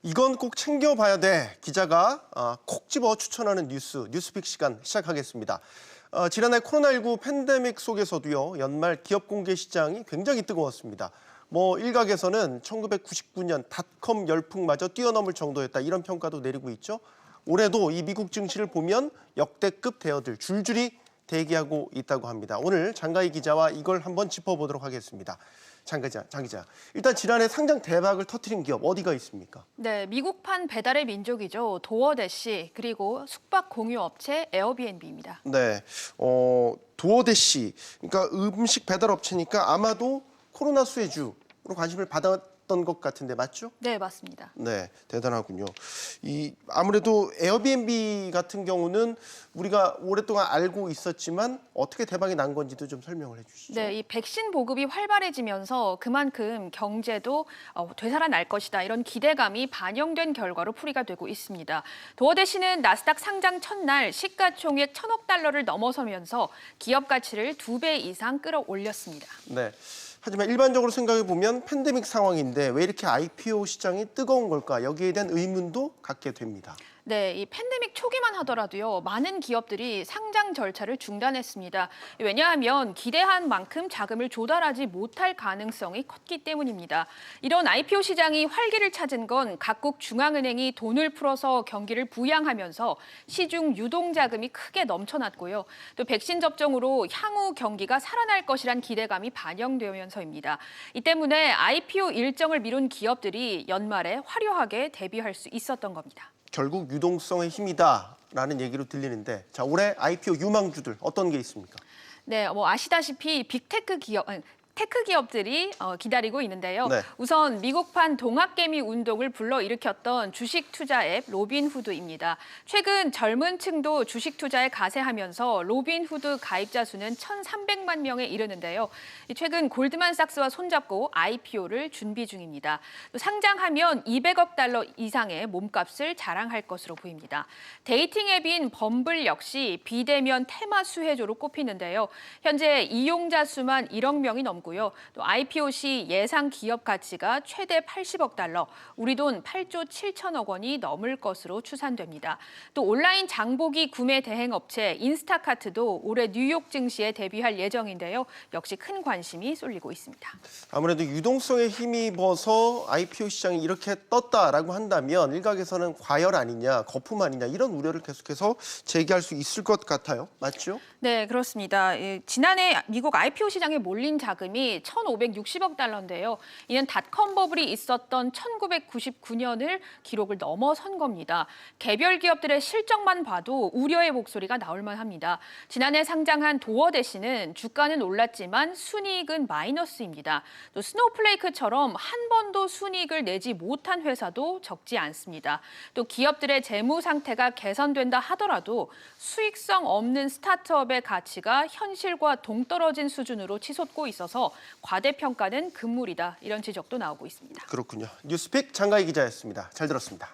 이건 꼭 챙겨봐야 돼. 기자가 콕 집어 추천하는 뉴스픽 시간 시작하겠습니다. 지난해 코로나19 팬데믹 속에서도요, 연말 기업 공개 시장이 굉장히 뜨거웠습니다. 일각에서는 1999년 닷컴 열풍마저 뛰어넘을 정도였다, 이런 평가도 내리고 있죠. 올해도 이 미국 증시를 보면 역대급 대여들 줄줄이 대기하고 있다고 합니다. 오늘 장가희 기자와 이걸 한번 짚어보도록 하겠습니다. 장 기자, 일단 지난해 상장 대박을 터뜨린 기업 어디가 있습니까? 네, 미국판 배달의 민족이죠. 도어대시, 그리고 숙박 공유 업체 에어비앤비입니다. 네, 도어대시, 그러니까 음식 배달 업체니까 아마도 코로나 수혜주로 관심을 받았던 것 같은데 맞죠? 네, 맞습니다. 네, 대단하군요. 아무래도 에어비앤비 같은 경우는 우리가 오랫동안 알고 있었지만 어떻게 대박이 난 건지도 좀 설명을 해주시죠. 네, 이 백신 보급이 활발해지면서 그만큼 경제도 되살아날 것이다, 이런 기대감이 반영된 결과로 풀이가 되고 있습니다. 도어대시는 나스닥 상장 첫날 시가총액 1,000억 달러를 넘어서면서 기업 가치를 2배 이상 끌어올렸습니다. 네. 하지만 일반적으로 생각해 보면 팬데믹 상황인데 왜 이렇게 IPO 시장이 뜨거운 걸까? 여기에 대한 의문도 갖게 됩니다. 네, 이 팬데믹 초기만 하더라도요, 많은 기업들이 상장 절차를 중단했습니다. 왜냐하면 기대한 만큼 자금을 조달하지 못할 가능성이 컸기 때문입니다. 이런 IPO 시장이 활기를 찾은 건 각국 중앙은행이 돈을 풀어서 경기를 부양하면서 시중 유동자금이 크게 넘쳐났고요. 또 백신 접종으로 향후 경기가 살아날 것이란 기대감이 반영되면서입니다. 이 때문에 IPO 일정을 미룬 기업들이 연말에 화려하게 데뷔할 수 있었던 겁니다. 결국 유동성의 힘이다라는 얘기로 들리는데, 자, 올해 IPO 유망주들 어떤 게 있습니까? 네, 아시다시피 빅테크 기업, 테크 기업들이 기다리고 있는데요. 네. 우선 미국판 동학개미 운동을 불러일으켰던 주식 투자 앱 로빈후드입니다. 최근 젊은 층도 주식 투자에 가세하면서 로빈후드 가입자 수는 1,300만 명에 이르는데요. 최근 골드만삭스와 손잡고 IPO를 준비 중입니다. 또 상장하면 200억 달러 이상의 몸값을 자랑할 것으로 보입니다. 데이팅 앱인 범블 역시 비대면 테마 수혜주로 꼽히는데요. 현재 이용자 수만 1억 명이 넘고 또 IPO 시 예상 기업 가치가 최대 80억 달러, 우리 돈 8조 7천억 원이 넘을 것으로 추산됩니다. 또 온라인 장보기 구매 대행 업체 인스타카트도 올해 뉴욕 증시에 데뷔할 예정인데요. 역시 큰 관심이 쏠리고 있습니다. 아무래도 유동성에 힘입어서 IPO 시장이 이렇게 떴다라고 한다면 일각에서는 과열 아니냐, 거품 아니냐, 이런 우려를 계속해서 제기할 수 있을 것 같아요. 맞죠? 네, 그렇습니다. 지난해 미국 IPO 시장에 몰린 자금이 1,560억 달러인데요. 이는 닷컴 버블이 있었던 1999년을 기록을 넘어선 겁니다. 개별 기업들의 실적만 봐도 우려의 목소리가 나올 만합니다. 지난해 상장한 도어대시는 주가는 올랐지만 순이익은 마이너스입니다. 또 스노우플레이크처럼 한 번도 순이익을 내지 못한 회사도 적지 않습니다. 또 기업들의 재무 상태가 개선된다 하더라도 수익성 없는 스타트업의 가치가 현실과 동떨어진 수준으로 치솟고 있어서 과대평가는 금물이다, 이런 지적도 나오고 있습니다. 그렇군요. 뉴스픽 장가희 기자였습니다. 잘 들었습니다.